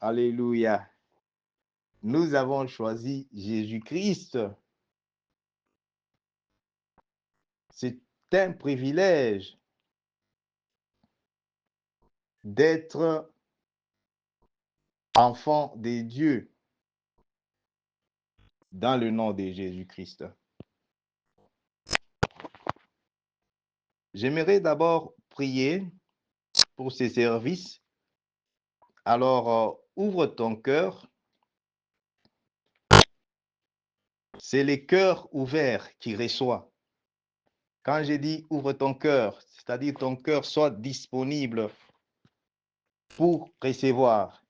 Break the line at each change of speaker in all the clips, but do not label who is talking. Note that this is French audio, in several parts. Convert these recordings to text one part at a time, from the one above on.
Alléluia. Nous avons choisi Jésus-Christ. C'est un privilège d'être enfant de Dieu dans le nom de Jésus-Christ. J'aimerais d'abord prier pour ces services. Alors, ouvre ton cœur. C'est le cœur ouvert qui reçoit. Quand je dis ouvre ton cœur, c'est-à-dire ton cœur soit disponible pour recevoir.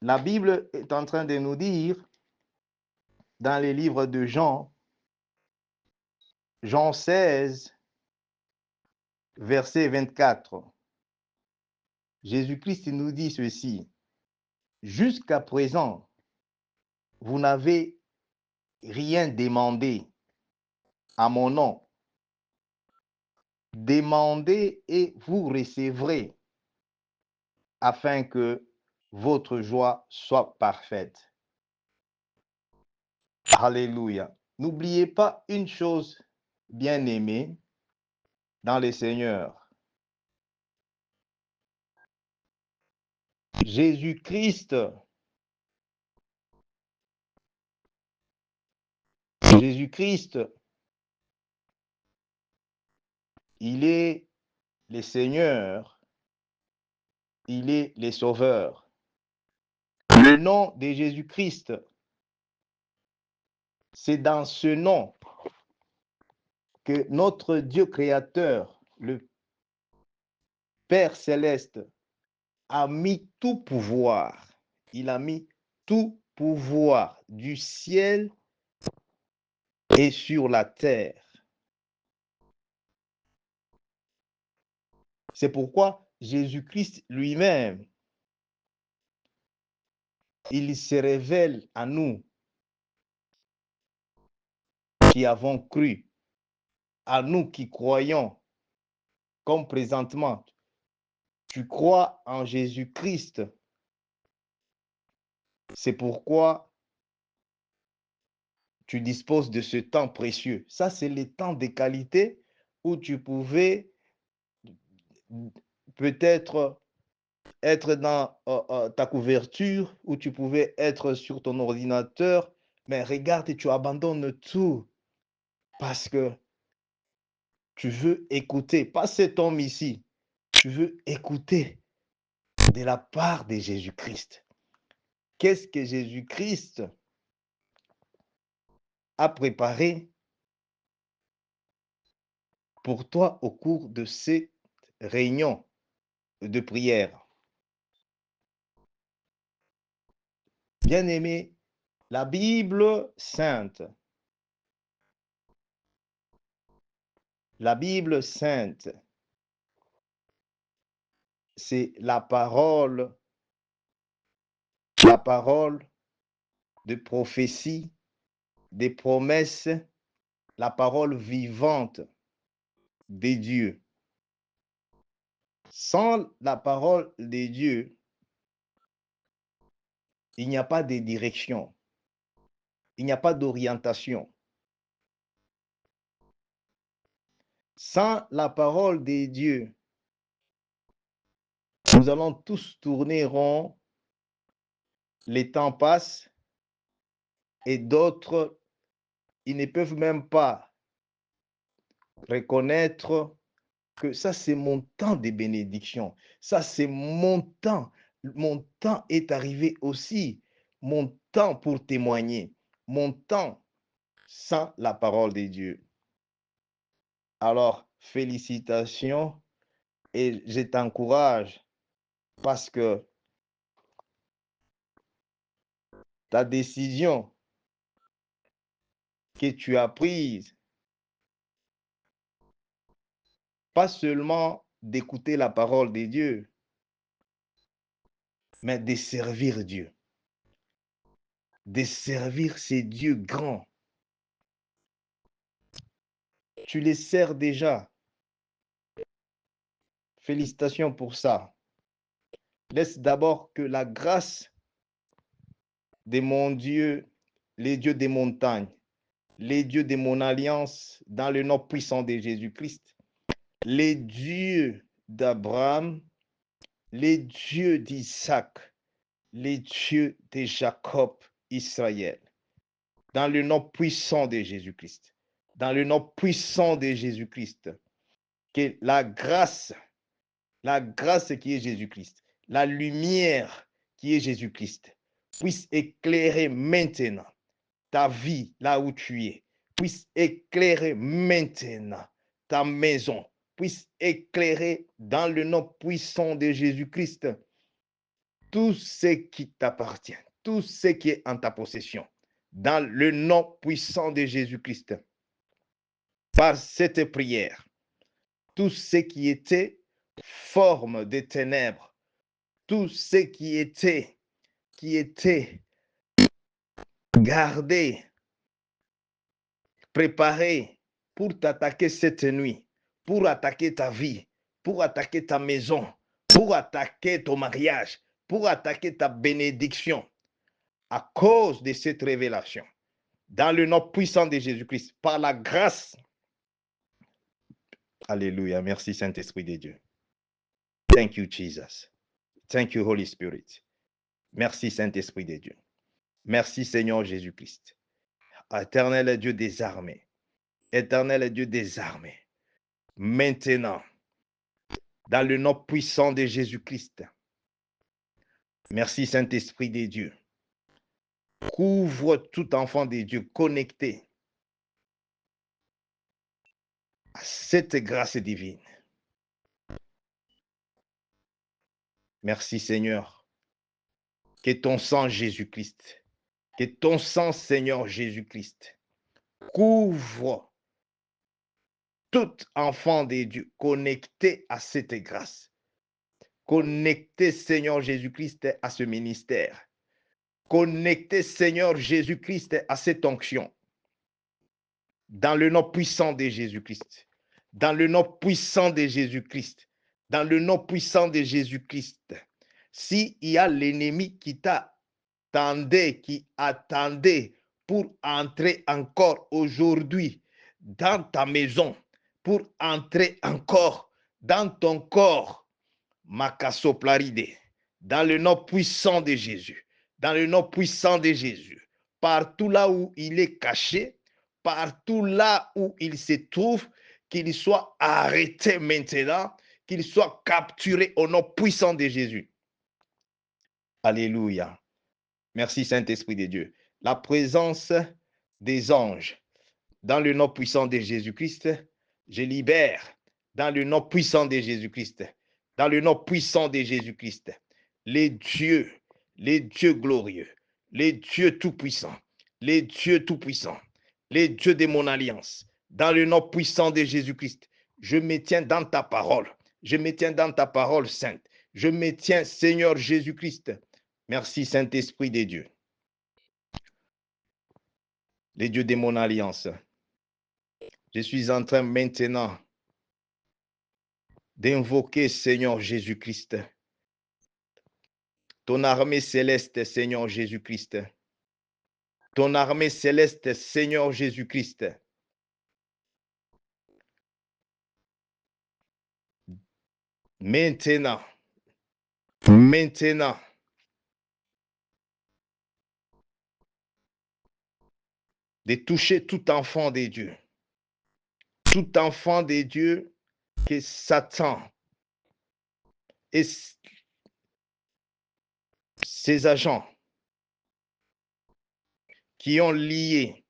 La Bible est en train de nous dire dans les livres de Jean, Jean 16, verset 24. Jésus-Christ nous dit ceci: jusqu'à présent, vous n'avez rien demandé à mon nom. Demandez et vous recevrez, afin que votre joie soit parfaite. Alléluia. N'oubliez pas une chose, bien-aimés, dans le Seigneur. Jésus-Christ, il est le Seigneur, il est le Sauveur. Le nom de Jésus-Christ, c'est dans ce nom que notre Dieu créateur, le Père céleste, a mis tout pouvoir. Il a mis tout pouvoir du ciel et sur la terre. C'est pourquoi Jésus-Christ lui-même, il se révèle à nous qui avons cru, à nous qui croyons, comme présentement, tu crois en Jésus-Christ. C'est pourquoi tu disposes de ce temps précieux. Ça, c'est le temps de qualité où tu pouvais peut-être être dans ta couverture, où tu pouvais être sur ton ordinateur, mais regarde et tu abandonnes tout parce que tu veux écouter, pas cet homme ici, tu veux écouter de la part de Jésus-Christ. Qu'est-ce que Jésus-Christ a préparé pour toi au cours de cette réunion de prière? Bien-aimé, la Bible sainte, c'est la parole de prophétie, des promesses, la parole vivante de Dieu. Sans la parole de Dieu, il n'y a pas de direction, il n'y a pas d'orientation. Sans la parole de Dieu, nous allons tous tourner rond, les temps passent et d'autres, ils ne peuvent même pas reconnaître que ça, c'est mon temps de bénédiction. Ça, c'est mon temps. Mon temps est arrivé aussi. Mon temps pour témoigner. Mon temps sans la parole de Dieu. Alors, félicitations et je t'encourage parce que ta décision que tu as prise, pas seulement d'écouter la parole de Dieu, mais de servir Dieu. De servir ces dieux grands. Tu les sers déjà. Félicitations pour ça. Laisse d'abord que la grâce de mon Dieu, les dieux des montagnes, les dieux de mon alliance, dans le nom puissant de Jésus-Christ, les dieux d'Abraham, les dieux d'Isaac, les dieux de Jacob, Israël, dans le nom puissant de Jésus-Christ, dans le nom puissant de Jésus-Christ, que la grâce qui est Jésus-Christ, la lumière qui est Jésus-Christ, puisse éclairer maintenant ta vie là où tu es, puisse éclairer maintenant ta maison, puisse éclairer dans le nom puissant de Jésus-Christ tout ce qui t'appartient, tout ce qui est en ta possession, dans le nom puissant de Jésus-Christ. Par cette prière, tout ce qui était forme des ténèbres, tout ce qui était gardé, préparé pour t'attaquer cette nuit, pour attaquer ta vie, pour attaquer ta maison, pour attaquer ton mariage, pour attaquer ta bénédiction, à cause de cette révélation, dans le nom puissant de Jésus-Christ, par la grâce. Alléluia. Merci Saint-Esprit de Dieu. Thank you, Jesus. Thank you, Holy Spirit. Merci Saint-Esprit de Dieu. Merci Seigneur Jésus-Christ. Éternel Dieu des armées. Éternel Dieu des armées. Maintenant, dans le nom puissant de Jésus-Christ. Merci Saint-Esprit de Dieu. Couvre tout enfant de Dieu connecté à cette grâce divine. Merci Seigneur. Que ton sang Jésus-Christ, que ton sang Seigneur Jésus-Christ couvre tout enfant de Dieu connecté à cette grâce. Connecté Seigneur Jésus-Christ à ce ministère. Connecté Seigneur Jésus-Christ à cette onction. Dans le nom puissant de Jésus-Christ. Dans le nom puissant de Jésus-Christ. Dans le nom puissant de Jésus-Christ. S'il y a l'ennemi qui t'attendait, qui attendait pour entrer encore aujourd'hui dans ta maison, pour entrer encore dans ton corps, Makasoplaride, dans le nom puissant de Jésus, dans le nom puissant de Jésus, partout là où il est caché, partout là où il se trouve, qu'il soit arrêté maintenant, qu'il soit capturé au nom puissant de Jésus. Alléluia. Merci Saint-Esprit de Dieu. La présence des anges, dans le nom puissant de Jésus-Christ, je libère, dans le nom puissant de Jésus-Christ, dans le nom puissant de Jésus-Christ, les dieux glorieux, les dieux tout-puissants, les dieux tout-puissants, les dieux de mon alliance, dans le nom puissant de Jésus-Christ. Je me tiens dans ta parole, je me tiens dans ta parole sainte, je me tiens, Seigneur Jésus-Christ. Merci Saint-Esprit de Dieu. Les dieux de mon alliance. Je suis en train maintenant d'invoquer, Seigneur Jésus-Christ, ton armée céleste, Seigneur Jésus-Christ. Ton armée céleste, Seigneur Jésus-Christ. Maintenant, de toucher tout enfant de Dieu. Tout enfant de Dieu que Satan et ses agents qui ont lié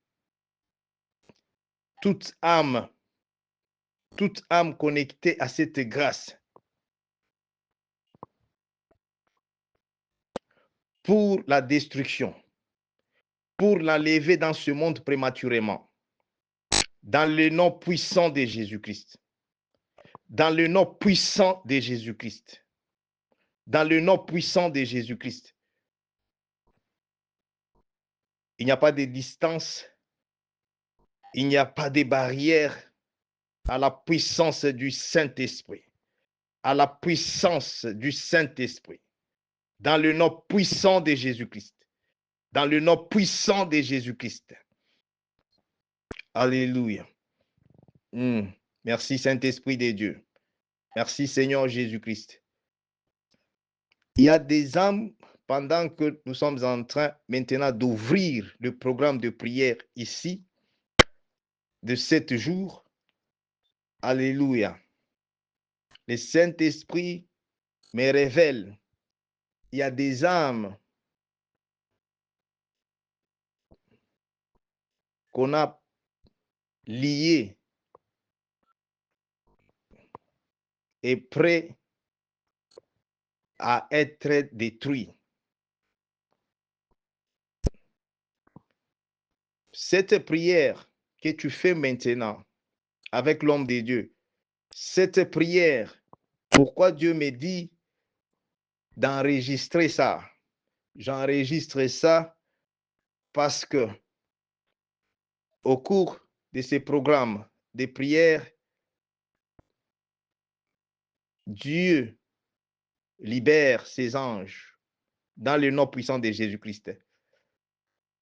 toute âme connectée à cette grâce pour la destruction, pour l'enlever dans ce monde prématurément, dans le nom puissant de Jésus-Christ, dans le nom puissant de Jésus-Christ, dans le nom puissant de Jésus-Christ. Il n'y a pas de distance, il n'y a pas de barrière à la puissance du Saint-Esprit, à la puissance du Saint-Esprit. Dans le nom puissant de Jésus-Christ. Dans le nom puissant de Jésus-Christ. Alléluia. Merci Saint-Esprit de Dieu. Merci Seigneur Jésus-Christ. Il y a des âmes, pendant que nous sommes en train maintenant d'ouvrir le programme de prière ici, de 7 jours. Alléluia. Le Saint-Esprit me révèle, il y a des âmes qu'on a liées et prêtes à être détruites. Cette prière que tu fais maintenant avec l'homme de Dieu, cette prière, pourquoi Dieu me dit d'enregistrer ça? J'enregistre ça parce que au cours de ces programmes de prière, Dieu libère ses anges dans le nom puissant de Jésus-Christ.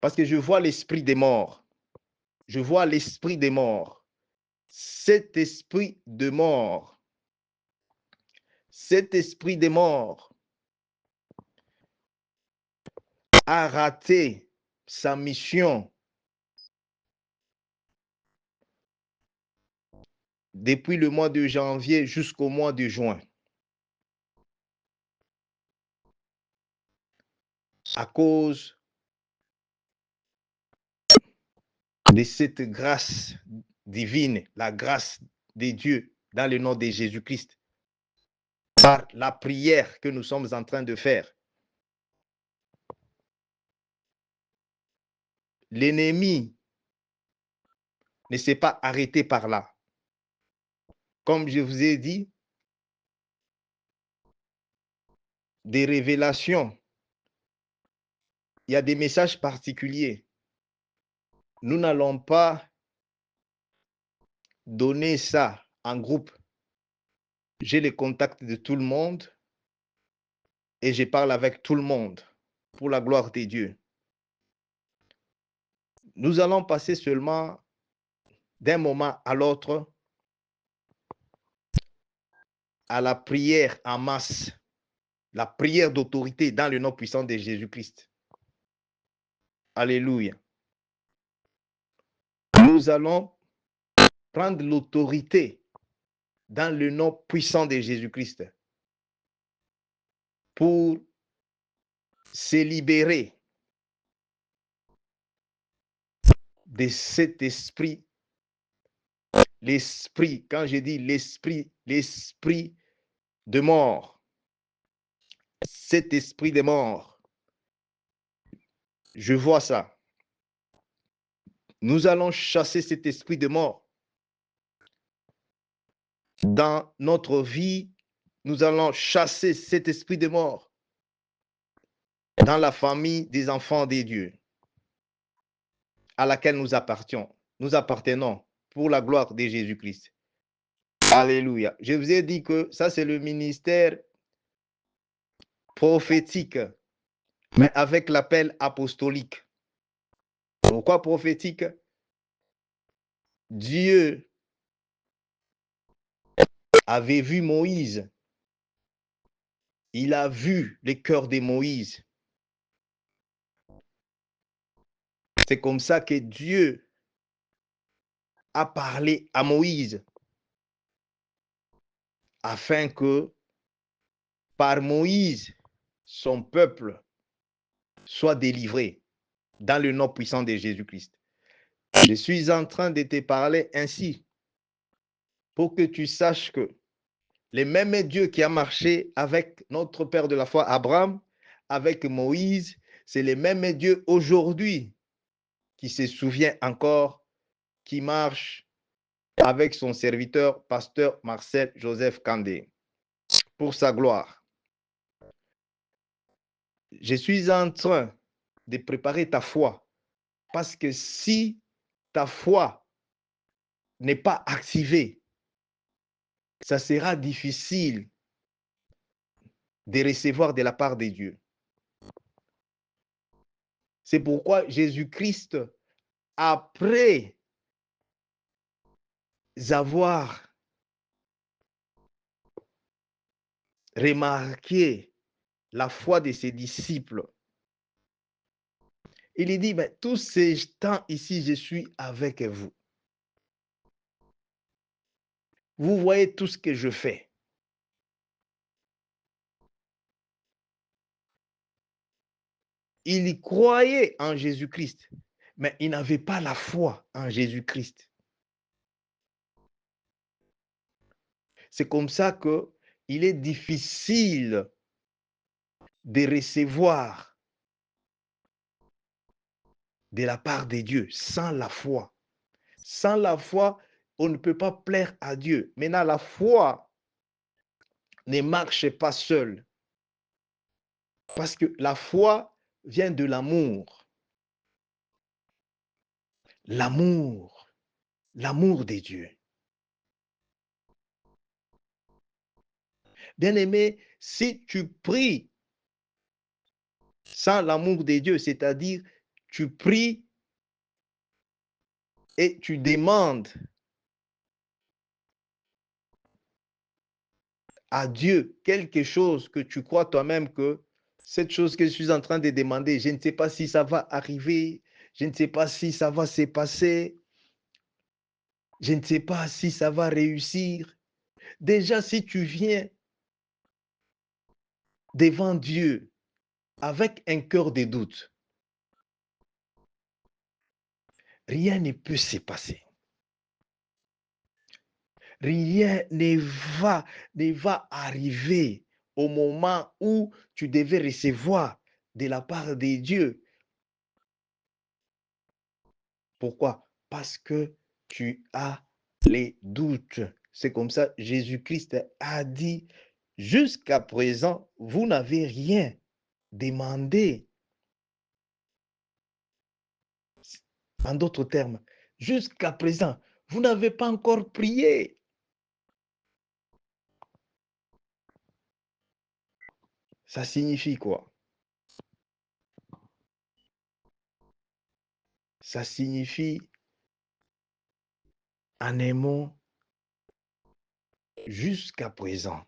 Parce que je vois l'esprit des morts. Je vois l'esprit des morts. Cet esprit de mort, cet esprit des morts a raté sa mission depuis le mois de janvier jusqu'au mois de juin. À cause de cette grâce divine, la grâce de Dieu dans le nom de Jésus-Christ, par la prière que nous sommes en train de faire. L'ennemi ne s'est pas arrêté par là. Comme je vous ai dit, des révélations, il y a des messages particuliers. Nous n'allons pas donner ça en groupe. J'ai les contacts de tout le monde et je parle avec tout le monde pour la gloire de Dieu. Nous allons passer seulement d'un moment à l'autre à la prière en masse, la prière d'autorité dans le nom puissant de Jésus-Christ. Alléluia. Nous allons prendre l'autorité dans le nom puissant de Jésus-Christ pour se libérer de cet esprit. L'esprit, quand je dis l'esprit de mort, cet esprit de mort, je vois ça. Nous allons chasser cet esprit de mort. Dans notre vie, nous allons chasser cet esprit de mort dans la famille des enfants des dieux à laquelle nous appartenons pour la gloire de Jésus-Christ. Alléluia. Je vous ai dit que ça, c'est le ministère prophétique, mais avec l'appel apostolique. Pourquoi prophétique? Dieu avait vu Moïse. Il a vu le cœur de Moïse. C'est comme ça que Dieu a parlé à Moïse afin que par Moïse, son peuple soit délivré dans le nom puissant de Jésus-Christ. Je suis en train de te parler ainsi pour que tu saches que le même Dieu qui a marché avec notre père de la foi, Abraham, avec Moïse, c'est le même Dieu aujourd'hui qui se souvient encore, qui marche avec son serviteur, pasteur Marcel Joseph Kandé, pour sa gloire. Je suis en train de préparer ta foi, parce que si ta foi n'est pas activée, ça sera difficile de recevoir de la part de Dieu. C'est pourquoi Jésus-Christ, après avoir remarqué la foi de ses disciples, il dit, mais tous ces temps ici, je suis avec vous. Vous voyez tout ce que je fais. Il y croyait en Jésus-Christ, mais il n'avait pas la foi en Jésus-Christ. C'est comme ça qu'il est difficile de recevoir de la part de Dieu sans la foi. Sans la foi, on ne peut pas plaire à Dieu. Maintenant, la foi ne marche pas seule. Parce que la foi vient de l'amour. L'amour. L'amour de Dieu. Bien-aimé, si tu pries sans l'amour de Dieu, c'est-à-dire tu pries et tu demandes à Dieu quelque chose que tu crois toi-même que cette chose que je suis en train de demander, je ne sais pas si ça va arriver, je ne sais pas si ça va se passer, je ne sais pas si ça va réussir. Déjà, si tu viens devant Dieu avec un cœur de doute, rien ne peut se passer. Rien ne va arriver au moment où tu devais recevoir de la part de Dieu. Pourquoi? Parce que tu as les doutes. C'est comme ça, Jésus-Christ a dit, jusqu'à présent, vous n'avez rien demandé. En d'autres termes, jusqu'à présent, vous n'avez pas encore prié. Ça signifie quoi? Ça signifie, en un mot, jusqu'à présent.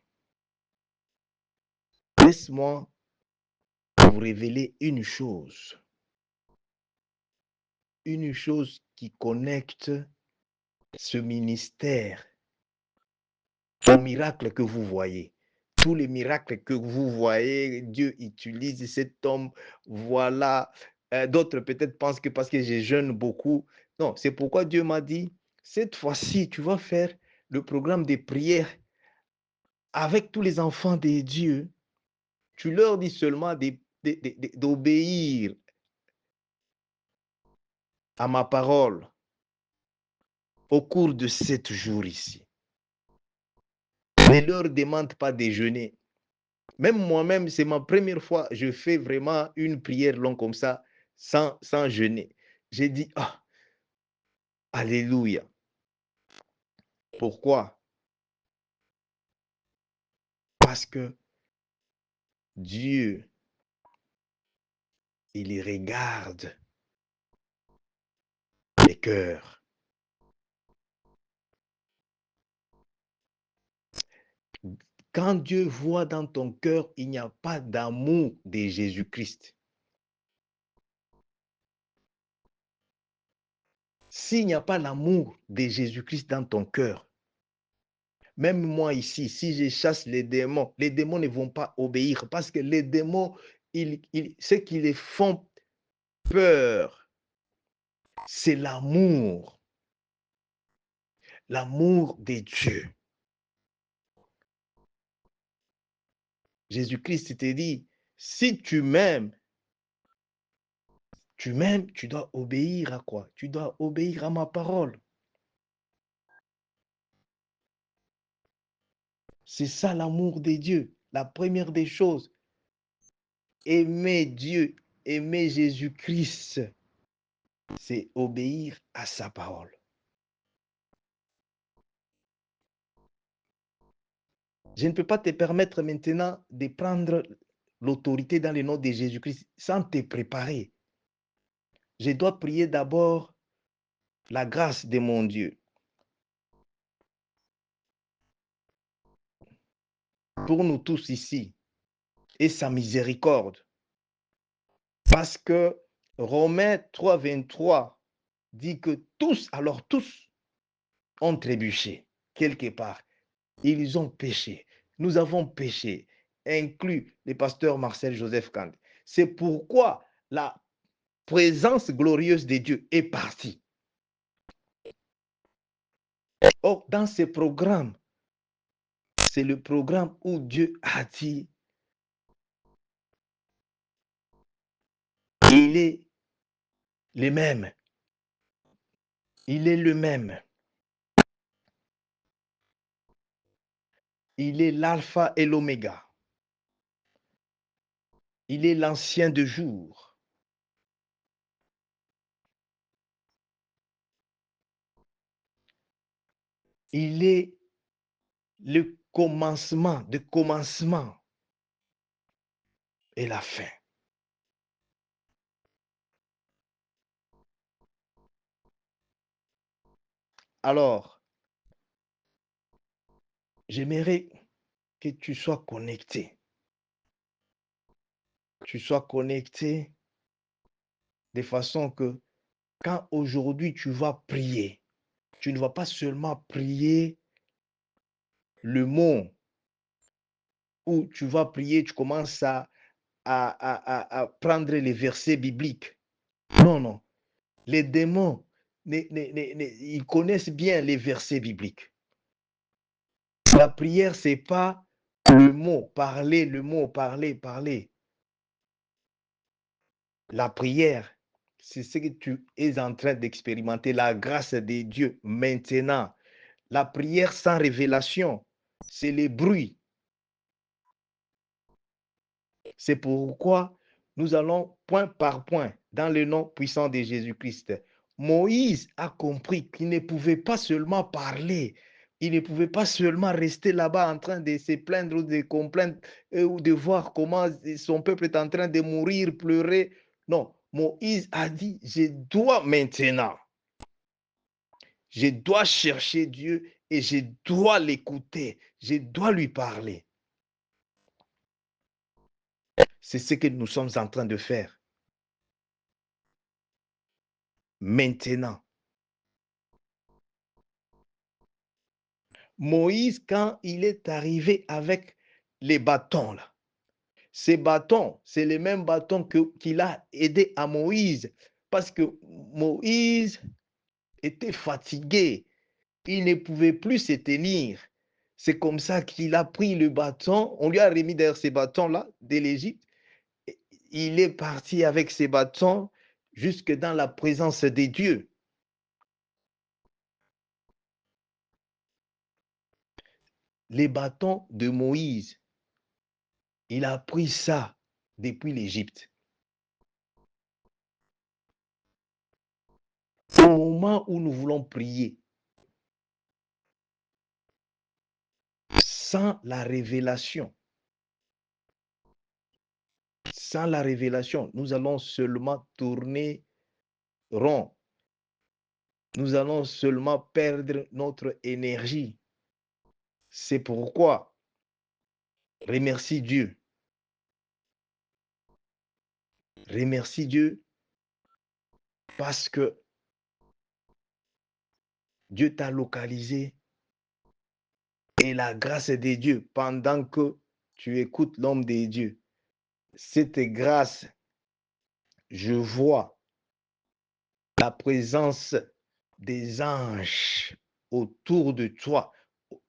Laisse-moi vous révéler une chose qui connecte ce ministère au miracle que vous voyez. Tous les miracles que vous voyez, Dieu utilise cet homme. Voilà. D'autres peut-être pensent que parce que je jeûne beaucoup. Non, c'est pourquoi Dieu m'a dit, cette fois-ci, tu vas faire le programme de prière avec tous les enfants de Dieu. Tu leur dis seulement d'obéir à ma parole au cours de 7 jours ici. Ne leur demande pas de jeûner. Même moi-même, c'est ma première fois, je fais vraiment une prière longue comme ça, sans jeûner. J'ai dit, ah, alléluia. Pourquoi? Parce que Dieu, il regarde les cœurs. Quand Dieu voit dans ton cœur, il n'y a pas d'amour de Jésus-Christ. S'il n'y a pas l'amour de Jésus-Christ dans ton cœur, même moi ici, si je chasse les démons ne vont pas obéir parce que les démons, ce qui les font peur, c'est l'amour de Dieu. Jésus-Christ te dit, si tu m'aimes, tu dois obéir à quoi? Tu dois obéir à ma parole. C'est ça l'amour de Dieu. La première des choses, aimer Dieu, aimer Jésus-Christ, c'est obéir à sa parole. Je ne peux pas te permettre maintenant de prendre l'autorité dans le nom de Jésus-Christ sans te préparer. je dois prier d'abord la grâce de mon Dieu pour nous tous ici et sa miséricorde. Parce que Romains 3, 23 dit que tous, alors tous, ont trébuché quelque part. Ils ont péché. Nous avons péché, inclus le pasteur Marcel Joseph Kand. C'est pourquoi la présence glorieuse de Dieu est partie. Or, dans ce programme, c'est le programme où Dieu a dit, il est le même. Il est le même. Il est l'alpha et l'oméga. Il est l'ancien de jour. Il est le commencement de commencement et la fin. Alors, j'aimerais que tu sois connecté. Tu sois connecté de façon que quand aujourd'hui tu vas prier, tu ne vas pas seulement prier le mot où tu vas prier, tu commences à prendre les versets bibliques. Non, non. Les démons, ils connaissent bien les versets bibliques. La prière, ce n'est pas le mot, parler, le mot, parler, parler. La prière, c'est ce que tu es en train d'expérimenter, la grâce de Dieu maintenant. La prière sans révélation, c'est les bruits. C'est pourquoi nous allons point par point dans le nom puissant de Jésus-Christ. Moïse a compris qu'il ne pouvait pas seulement parler, il ne pouvait pas seulement rester là-bas en train de se plaindre ou de complaindre ou de voir comment son peuple est en train de mourir, pleurer. Non, Moïse a dit, je dois maintenant, je dois chercher Dieu et je dois l'écouter, je dois lui parler. C'est ce que nous sommes en train de faire. Maintenant. Moïse, quand il est arrivé avec les bâtons, là, ces bâtons, c'est les mêmes bâtons qu'il a aidé à Moïse, parce que Moïse était fatigué, il ne pouvait plus se tenir. C'est comme ça qu'il a pris le bâton, on lui a remis d'ailleurs ces bâtons-là de l'Égypte. Il est parti avec ces bâtons jusque dans la présence de Dieu. Les bâtons de Moïse, il a pris ça depuis l'Égypte. Au moment où nous voulons prier, sans la révélation, nous allons seulement tourner rond. Nous allons seulement perdre notre énergie. C'est pourquoi, remercie Dieu. Remercie Dieu parce que Dieu t'a localisé et la grâce de Dieu pendant que tu écoutes l'homme de Dieu. Cette grâce, je vois la présence des anges autour de toi,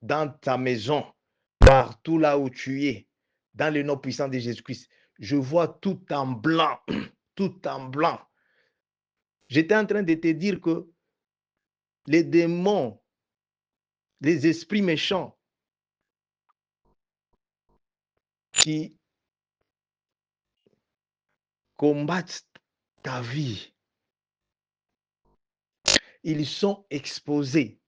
dans ta maison, partout là où tu es, dans le nom puissant de Jésus-Christ. Je vois tout en blanc, tout en blanc. J'étais en train de te dire que les démons, les esprits méchants qui combattent ta vie, ils sont exposés.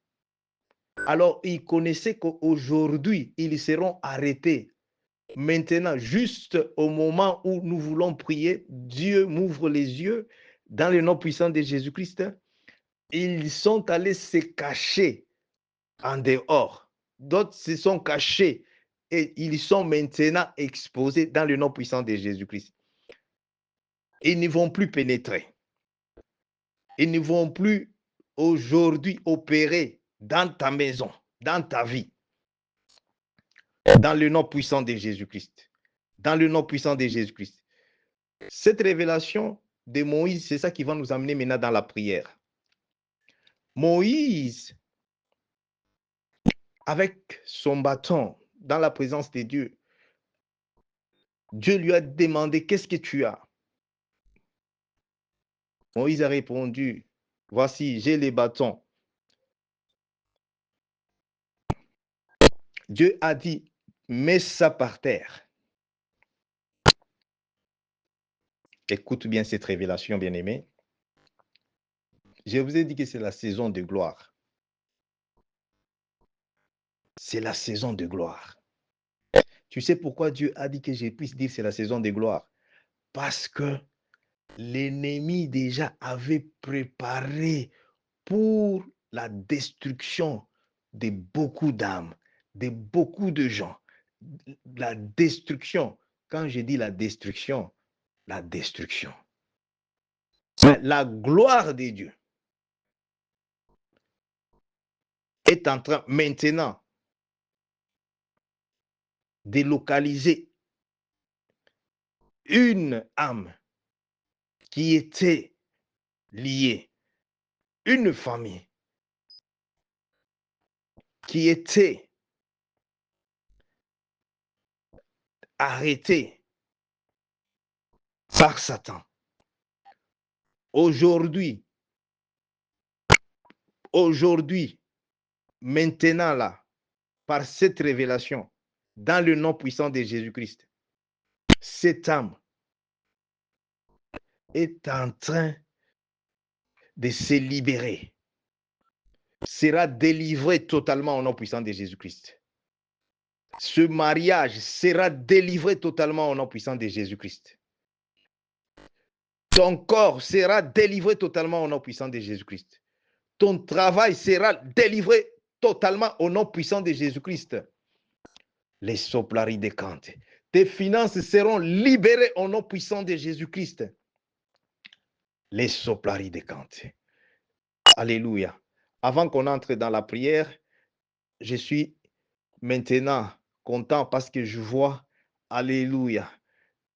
Alors, ils connaissaient qu'aujourd'hui, ils seront arrêtés. Maintenant, juste au moment où nous voulons prier, Dieu m'ouvre les yeux dans le nom puissant de Jésus-Christ, ils sont allés se cacher en dehors. D'autres se sont cachés et ils sont maintenant exposés dans le nom puissant de Jésus-Christ. Ils ne vont plus pénétrer. Ils ne vont plus aujourd'hui opérer dans ta maison, dans ta vie, dans le nom puissant de Jésus-Christ. Dans le nom puissant de Jésus-Christ. Cette révélation de Moïse, c'est ça qui va nous amener maintenant dans la prière. Moïse, avec son bâton, dans la présence de Dieu, Dieu lui a demandé, qu'est-ce que tu as? Moïse a répondu, voici, j'ai les bâtons. Dieu a dit, mets ça par terre. Écoute bien cette révélation, bien-aimé. Je vous ai dit que c'est la saison de gloire. C'est la saison de gloire. Tu sais pourquoi Dieu a dit que je puisse dire c'est la saison de gloire? Parce que l'ennemi déjà avait préparé pour la destruction de beaucoup d'âmes, de beaucoup de gens. La destruction, quand je dis la destruction, la gloire de Dieu est en train maintenant de localiser une âme qui était liée, une famille qui était arrêtée par Satan. Aujourd'hui, maintenant là, par cette révélation, dans le nom puissant de Jésus-Christ, cette âme est en train de se libérer, sera délivrée totalement au nom puissant de Jésus-Christ. Ce mariage sera délivré totalement au nom puissant de Jésus-Christ. Ton corps sera délivré totalement au nom puissant de Jésus-Christ. Ton travail sera délivré totalement au nom puissant de Jésus-Christ. Les soplari de Kante. Tes finances seront libérées au nom puissant de Jésus-Christ. Les soplari de Kante. Alléluia. Avant qu'on entre dans la prière, je suis maintenant content parce que je vois, alléluia,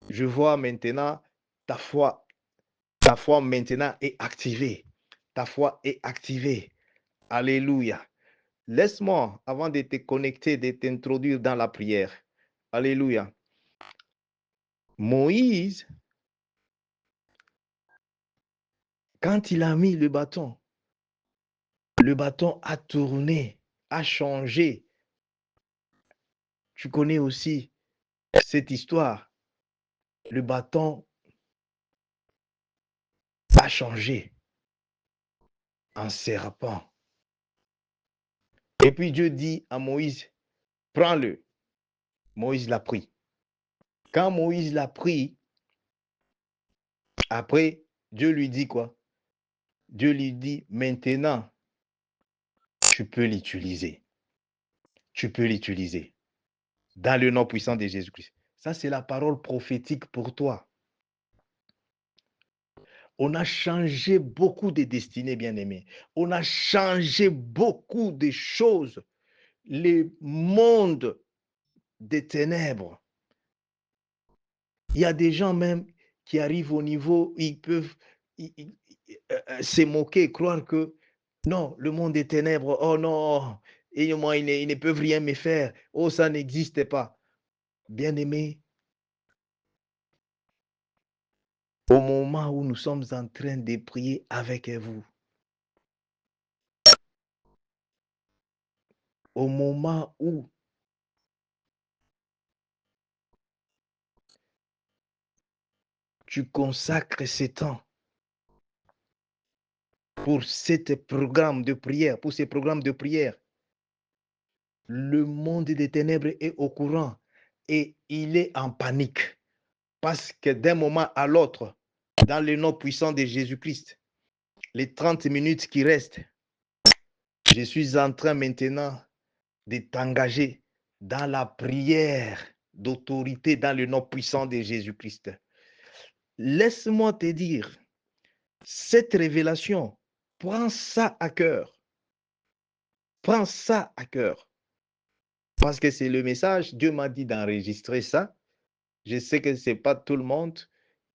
je vois maintenant ta foi maintenant est activée. Ta foi est activée. Alléluia. Laisse-moi, avant de te connecter, de t'introduire dans la prière. Alléluia. Moïse, quand il a mis le bâton a tourné, a changé. Tu connais aussi cette histoire. Le bâton a changé en serpent. Et puis Dieu dit à Moïse, prends-le. Moïse l'a pris. Quand Moïse l'a pris, après, Dieu lui dit quoi? Dieu lui dit, maintenant, tu peux l'utiliser. Tu peux l'utiliser. Dans le nom puissant de Jésus-Christ. Ça, c'est la parole prophétique pour toi. On a changé beaucoup de destinées, bien-aimés. On a changé beaucoup de choses. Le monde des ténèbres. Il y a des gens même qui arrivent au niveau où ils peuvent se moquer, croire que non, le monde des ténèbres, oh non, et moi, ils ne peuvent rien me faire. Oh, ça n'existe pas. Bien-aimés, au moment où nous sommes en train de prier avec vous, au moment où tu consacres ce temps pour ces programmes de prière, le monde des ténèbres est au courant et il est en panique parce que d'un moment à l'autre, dans le nom puissant de Jésus-Christ. Les 30 minutes qui restent, je suis en train maintenant de t'engager dans la prière d'autorité dans le nom puissant de Jésus-Christ. Laisse-moi te dire, cette révélation, prends ça à cœur. Prends ça à cœur. Parce que c'est le message, Dieu m'a dit d'enregistrer ça. Je sais que ce n'est pas tout le monde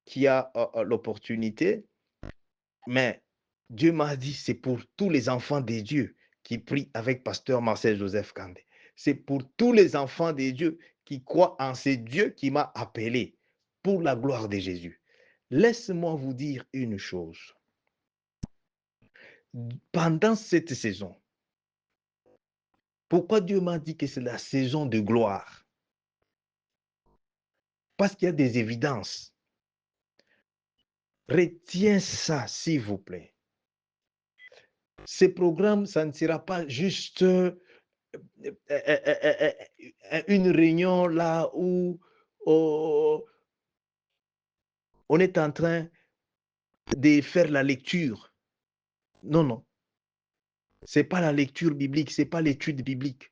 qui a l'opportunité, mais Dieu m'a dit, c'est pour tous les enfants de Dieu qui prient avec Pasteur Marcel Joseph Kandé. C'est pour tous les enfants de Dieu qui croient en ce Dieu qui m'a appelé pour la gloire de Jésus. Laisse-moi vous dire une chose. Pendant cette saison, pourquoi Dieu m'a dit que c'est la saison de gloire? Parce qu'il y a des évidences. Retiens ça, s'il vous plaît. Ces programmes, ça ne sera pas juste une réunion là où on est en train de faire la lecture. Non, non. Ce n'est pas la lecture biblique, ce n'est pas l'étude biblique.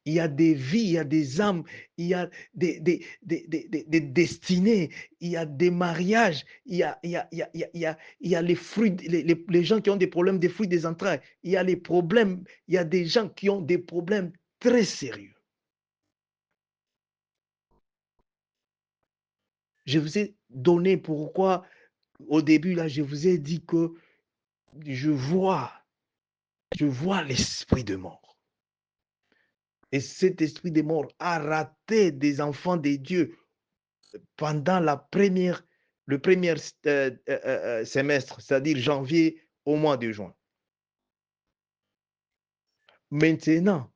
Il y a des vies, il y a des âmes, il y a des destinées, il y a des mariages, il y a les fruits, les gens qui ont des problèmes des fruits des entrailles, il y a les problèmes, il y a des gens qui ont des problèmes très sérieux. Je vous ai donné pourquoi, au début, là, je vous ai dit que je vois l'esprit de mort. Et cet esprit de mort a raté des enfants de Dieu pendant le premier semestre, c'est-à-dire janvier au mois de juin. Maintenant,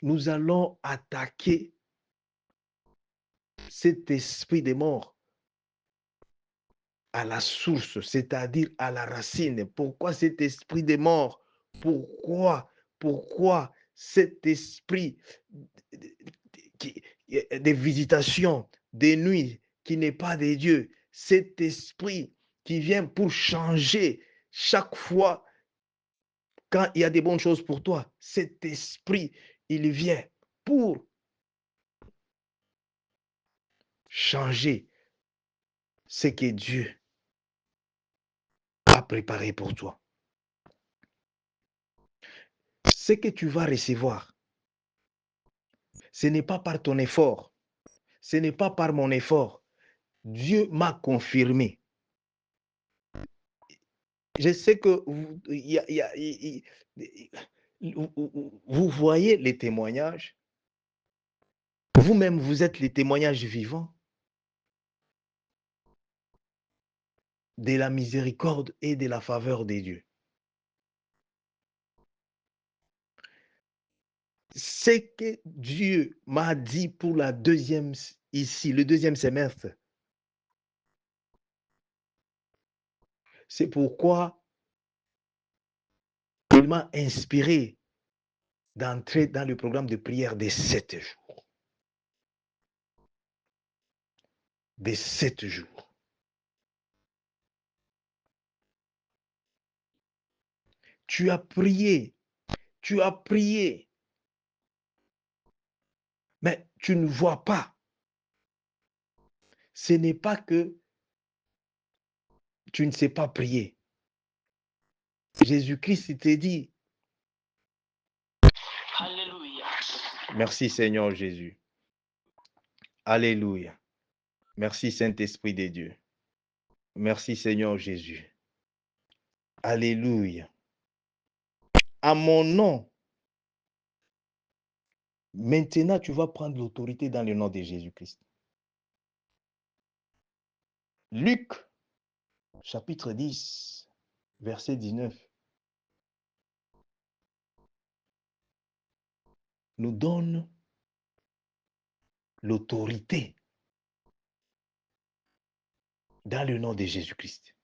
nous allons attaquer cet esprit de mort à la source, c'est-à-dire à la racine. Pourquoi cet esprit de mort? Pourquoi cet esprit de visitation, de nuit, qui n'est pas de Dieu, cet esprit qui vient pour changer chaque fois quand il y a des bonnes choses pour toi, cet esprit, il vient pour changer ce que Dieu a préparé pour toi. Ce que tu vas recevoir, ce n'est pas par ton effort, ce n'est pas par mon effort. Dieu m'a confirmé. Je sais que vous voyez les témoignages. Vous-même, vous êtes les témoignages vivants de la miséricorde et de la faveur de Dieu. Ce que Dieu m'a dit pour le deuxième semestre, c'est pourquoi il m'a inspiré d'entrer dans le programme de prière des 7 jours. Des 7 jours. Tu as prié, mais tu ne vois pas. Ce n'est pas que tu ne sais pas prier. Jésus-Christ t'a dit. Alléluia. Merci Seigneur Jésus. Alléluia. Merci Saint-Esprit de Dieu. Merci Seigneur Jésus. Alléluia. À mon nom, maintenant tu vas prendre l'autorité dans le nom de Jésus-Christ. Luc, chapitre 10, verset 19, nous donne l'autorité dans le nom de Jésus-Christ.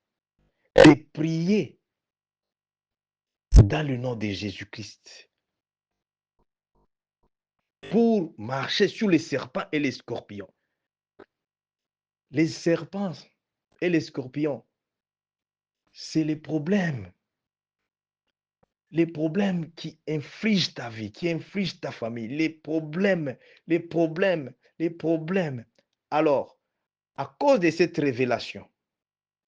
Et prier dans le nom de Jésus-Christ. pour marcher sur les serpents et les scorpions. Les serpents et les scorpions, c'est les problèmes qui infligent ta vie, qui infligent ta famille, les problèmes, les problèmes, les problèmes. Alors, à cause de cette révélation,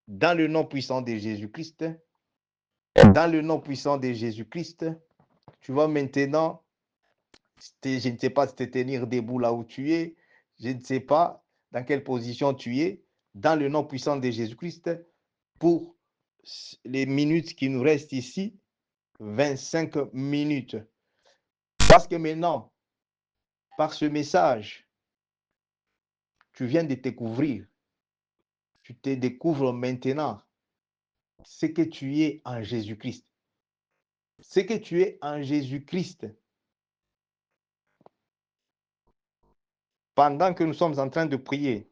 dans le nom puissant de Jésus-Christ, dans le nom puissant de Jésus-Christ, tu vas maintenant, je ne sais pas te tenir debout là où tu es, je ne sais pas dans quelle position tu es, dans le nom puissant de Jésus-Christ, pour les minutes qui nous restent ici, 25 minutes. Parce que maintenant, par ce message, tu viens de découvrir, tu te découvres maintenant ce que tu es en Jésus-Christ. Ce que tu es en Jésus-Christ. Pendant que nous sommes en train de prier,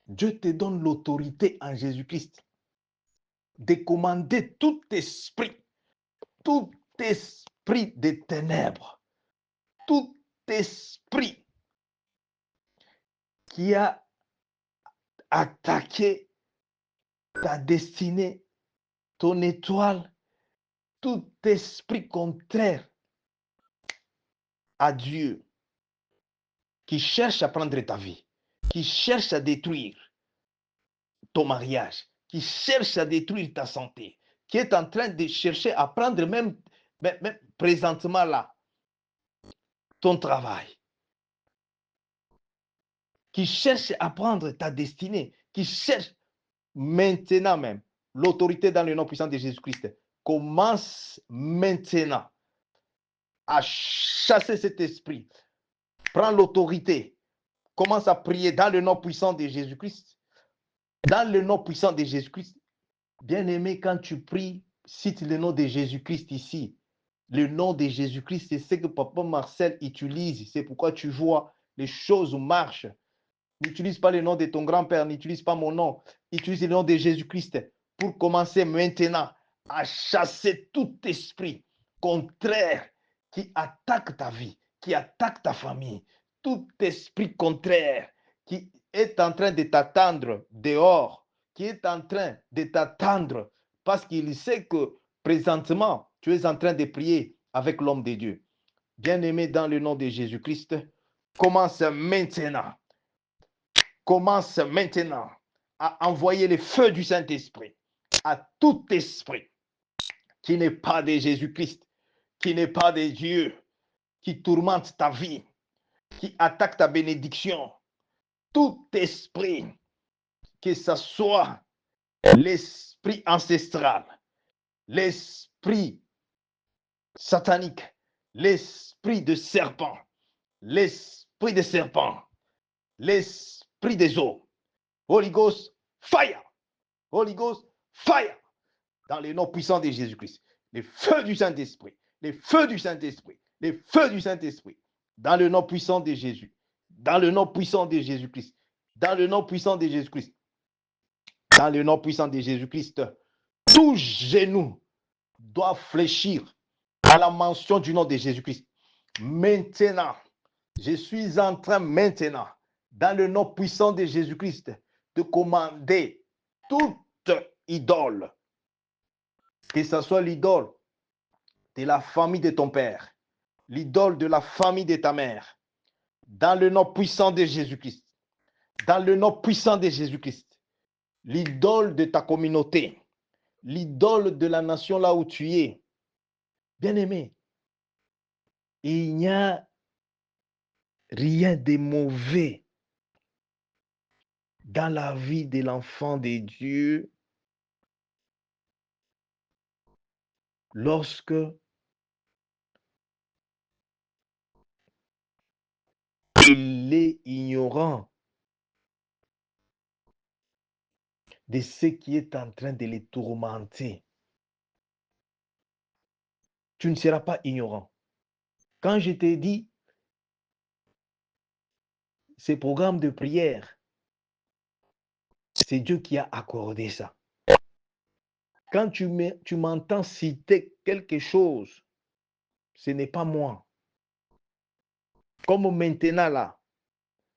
Dieu te donne l'autorité en Jésus-Christ de commander tout esprit des ténèbres, tout esprit qui a attaqué ta destinée, ton étoile, tout esprit contraire à Dieu qui cherche à prendre ta vie, qui cherche à détruire ton mariage, qui cherche à détruire ta santé, qui est en train de chercher à prendre même présentement là ton travail, qui cherche à prendre ta destinée, qui cherche maintenant même l'autorité dans le nom puissant de Jésus-Christ. Commence maintenant à chasser cet esprit. Prends l'autorité. Commence à prier dans le nom puissant de Jésus-Christ. Dans le nom puissant de Jésus-Christ. Bien-aimé, quand tu pries, cite le nom de Jésus-Christ ici. Le nom de Jésus-Christ, c'est ce que Papa Marcel utilise. C'est pourquoi tu vois les choses marchent. N'utilise pas le nom de ton grand-père, n'utilise pas mon nom. Utilise le nom de Jésus-Christ pour commencer maintenant à chasser tout esprit contraire qui attaque ta vie, qui attaque ta famille. Tout esprit contraire qui est en train de t'attendre dehors, qui est en train de t'attendre parce qu'il sait que présentement, tu es en train de prier avec l'homme de Dieu. Bien-aimé, dans le nom de Jésus-Christ, commence maintenant à envoyer le feu du Saint-Esprit à tout esprit qui n'est pas de Jésus-Christ, qui n'est pas de Dieu, qui tourmente ta vie, qui attaque ta bénédiction. Tout esprit, que ce soit l'esprit ancestral, l'esprit satanique, l'esprit de serpent, l'esprit des eaux. Holy Ghost, fire! Holy Ghost, fire! Dans le nom puissant de Jésus-Christ. Les feux du Saint-Esprit, les feux du Saint-Esprit, les feux du Saint-Esprit. Dans le nom puissant de Jésus. Dans le nom puissant de Jésus-Christ. Dans le nom puissant de Jésus-Christ. Dans le nom puissant de Jésus-Christ. Tout genou doit fléchir à la mention du nom de Jésus-Christ. Maintenant, je suis en train maintenant, dans le nom puissant de Jésus-Christ, de commander toute idole, que ce soit l'idole de la famille de ton père, l'idole de la famille de ta mère, dans le nom puissant de Jésus-Christ, dans le nom puissant de Jésus-Christ, l'idole de ta communauté, l'idole de la nation là où tu es. Bien-aimé, il n'y a rien de mauvais dans la vie de l'enfant de Dieu lorsque il est ignorant de ce qui est en train de les tourmenter. Tu ne seras pas ignorant. Quand je t'ai dit ces programmes de prière, c'est Dieu qui a accordé ça. Quand tu m'entends citer quelque chose, ce n'est pas moi. Comme maintenant là,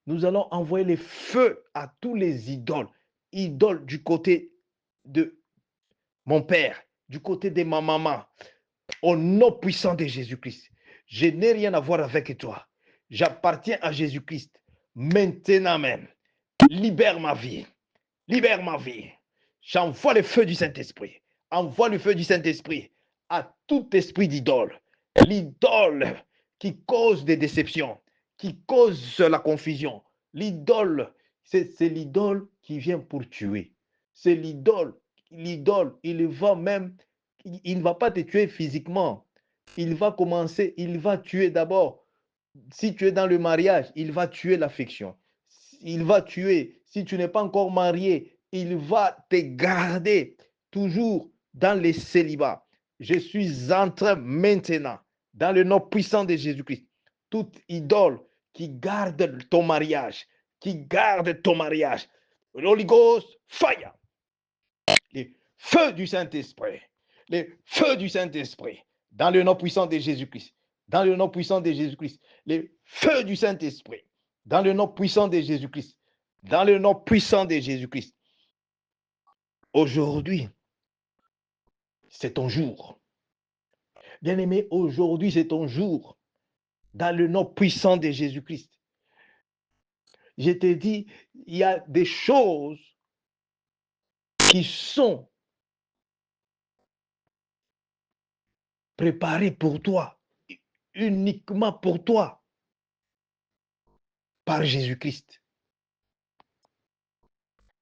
nous allons envoyer les feux à tous les idoles. Idoles du côté de mon père, du côté de ma maman. Au nom puissant de Jésus-Christ, je n'ai rien à voir avec toi. J'appartiens à Jésus-Christ. Maintenant même, libère ma vie. Libère ma vie. J'envoie le feu du Saint-Esprit. Envoie le feu du Saint-Esprit à tout esprit d'idole. L'idole qui cause des déceptions, qui cause la confusion. L'idole, c'est l'idole qui vient pour tuer. C'est l'idole. L'idole, il va même, il ne va pas te tuer physiquement. Il va commencer, il va tuer d'abord. Si tu es dans le mariage, il va tuer l'affection. Il va tuer. Si tu n'es pas encore marié, il va te garder toujours dans les célibats. Je suis en train maintenant, dans le nom puissant de Jésus-Christ, toute idole qui garde ton mariage, Holy Ghost, fire, les feux du Saint-Esprit, les feux du Saint-Esprit, dans le nom puissant de Jésus-Christ, dans le nom puissant de Jésus-Christ, les feux du Saint-Esprit, dans le nom puissant de Jésus-Christ, dans le nom puissant de Jésus-Christ. Aujourd'hui, c'est ton jour. Bien-aimé, aujourd'hui, c'est ton jour, dans le nom puissant de Jésus-Christ. Je te dis, il y a des choses qui sont préparées pour toi, uniquement pour toi, par Jésus-Christ.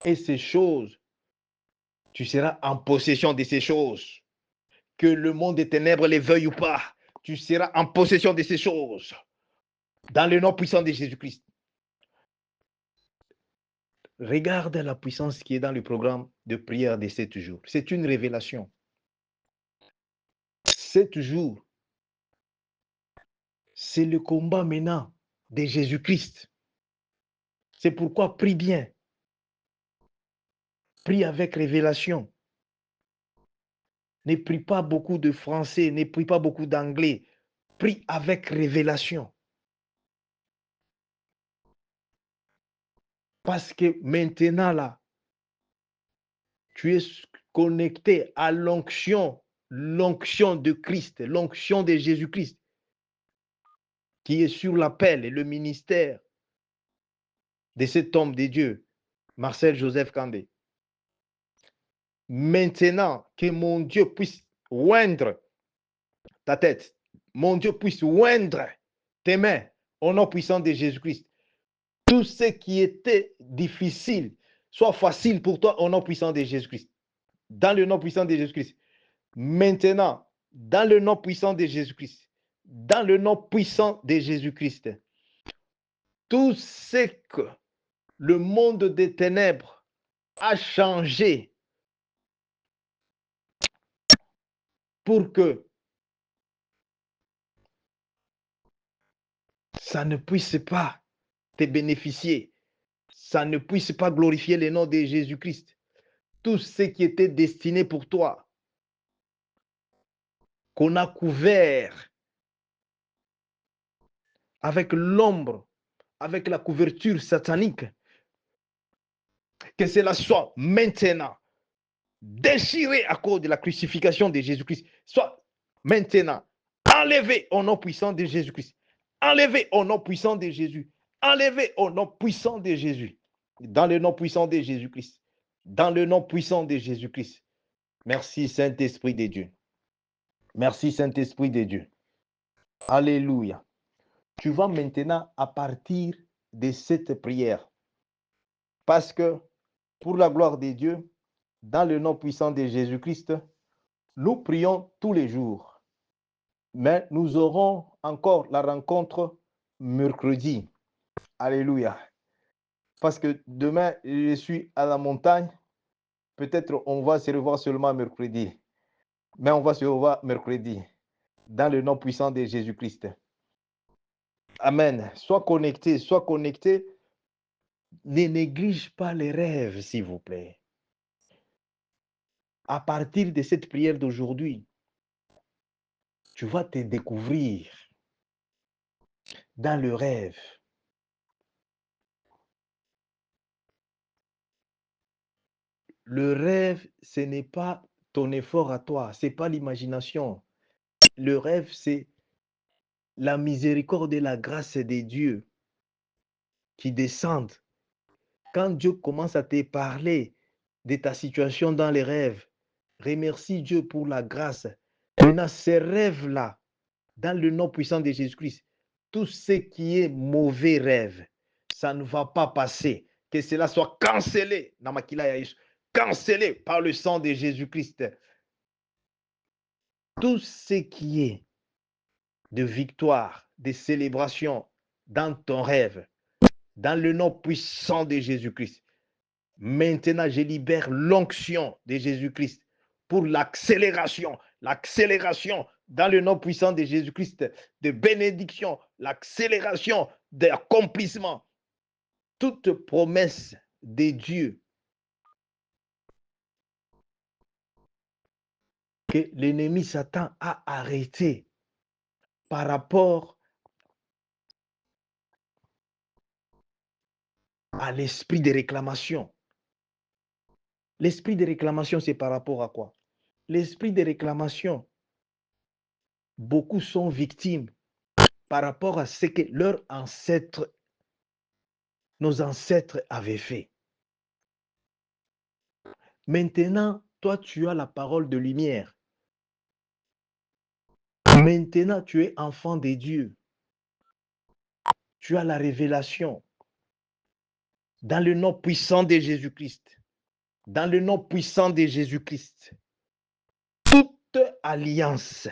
Et ces choses, tu seras en possession de ces choses. Que le monde des ténèbres les veuille ou pas, tu seras en possession de ces choses. Dans le nom puissant de Jésus-Christ. Regarde la puissance qui est dans le programme de prière de 7 jours. C'est une révélation. 7 jours, c'est le combat maintenant de Jésus-Christ. C'est pourquoi prie bien. Prie avec révélation. Ne prie pas beaucoup de français, ne prie pas beaucoup d'anglais. Prie avec révélation. Parce que maintenant, là, tu es connecté à l'onction de Christ, l'onction de Jésus-Christ, qui est sur l'appel et le ministère de cet homme de Dieu, Marcel Joseph Kandé. Maintenant, que mon Dieu puisse oindre ta tête, mon Dieu puisse oindre tes mains au nom puissant de Jésus-Christ. Tout ce qui était difficile soit facile pour toi au nom puissant de Jésus-Christ. Dans le nom puissant de Jésus-Christ. Maintenant, dans le nom puissant de Jésus-Christ, dans le nom puissant de Jésus-Christ, tout ce que le monde des ténèbres a changé pour que ça ne puisse pas te bénéficier, ça ne puisse pas glorifier le nom de Jésus-Christ. Tout ce qui était destiné pour toi, qu'on a couvert avec l'ombre, avec la couverture satanique, que cela soit maintenant déchiré à cause de la crucifixion de Jésus-Christ, soit maintenant enlevé au nom puissant de Jésus-Christ, enlevé au nom puissant de Jésus, enlevé au nom puissant de Jésus, dans le nom puissant de Jésus-Christ, dans le nom puissant de Jésus-Christ. Merci Saint-Esprit de Dieu. Merci Saint-Esprit de Dieu. Alléluia. Tu vas maintenant à partir de cette prière, parce que pour la gloire de Dieu, dans le nom puissant de Jésus-Christ, nous prions tous les jours. Mais nous aurons encore la rencontre mercredi. Alléluia. Parce que demain, je suis à la montagne. Peut-être on va se revoir seulement mercredi. Mais on va se revoir mercredi. Dans le nom puissant de Jésus-Christ. Amen. Sois connecté, sois connecté. Ne néglige pas les rêves, s'il vous plaît. À partir de cette prière d'aujourd'hui, tu vas te découvrir. dans le rêve. Le rêve, ce n'est pas ton effort à toi, ce n'est pas l'imagination. Le rêve, c'est la miséricorde et la grâce de Dieu qui descendent. Quand Dieu commence à te parler de ta situation dans les rêves, remercie Dieu pour la grâce. Maintenant, ces rêves-là, dans le nom puissant de Jésus-Christ, tout ce qui est mauvais rêve, ça ne va pas passer. Que cela soit cancellé, cancellé par le sang de Jésus-Christ. Tout ce qui est de victoire, de célébration dans ton rêve, dans le nom puissant de Jésus-Christ. Maintenant, je libère l'onction de Jésus-Christ pour l'accélération dans le nom puissant de Jésus-Christ, de bénédiction, l'accélération d'accomplissement. Toute promesse de Dieu que l'ennemi Satan a arrêté par rapport à l'esprit de réclamation. L'esprit de réclamation, c'est par rapport à quoi? L'esprit de réclamation, beaucoup sont victimes par rapport à ce que leurs ancêtres, nos ancêtres avaient fait. Maintenant, toi, tu as la parole de lumière. Maintenant, tu es enfant de Dieu. Tu as la révélation. Dans le nom puissant de Jésus-Christ. Dans le nom puissant de Jésus-Christ. Toute alliance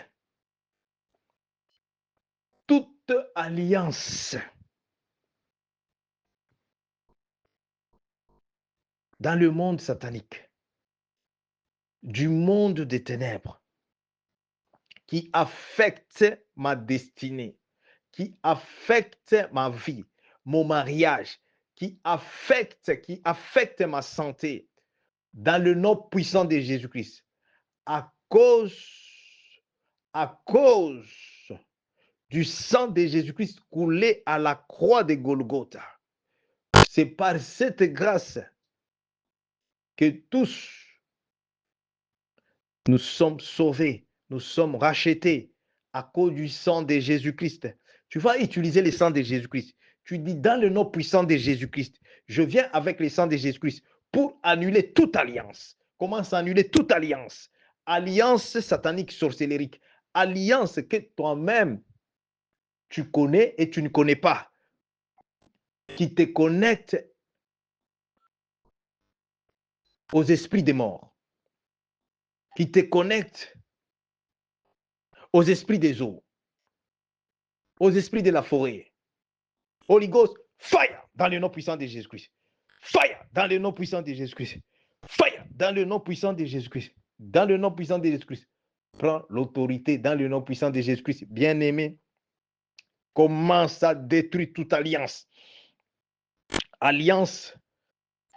dans le monde satanique, du monde des ténèbres, qui affecte ma destinée, qui affecte ma vie, mon mariage, qui affecte ma santé, dans le nom puissant de Jésus-Christ, à cause du sang de Jésus-Christ coulé à la croix de Golgotha. C'est par cette grâce que tous nous sommes sauvés, nous sommes rachetés à cause du sang de Jésus-Christ. Tu vas utiliser le sang de Jésus-Christ. Tu dis dans le nom puissant de Jésus-Christ, je viens avec le sang de Jésus-Christ pour annuler toute alliance. Comment annuler toute alliance? Alliance satanique sorcellérique. Alliance que toi-même tu connais et tu ne connais pas. Qui te connecte aux esprits des morts. Qui te connecte aux esprits des eaux. Aux esprits de la forêt. Holy Ghost, fire dans le nom puissant de Jésus-Christ. Fire dans le nom puissant de Jésus-Christ. Fire dans le nom puissant de Jésus-Christ. Dans le nom puissant de Jésus-Christ. Prends l'autorité dans le nom puissant de Jésus-Christ. Bien-aimé, commence à détruire toute alliance. Alliance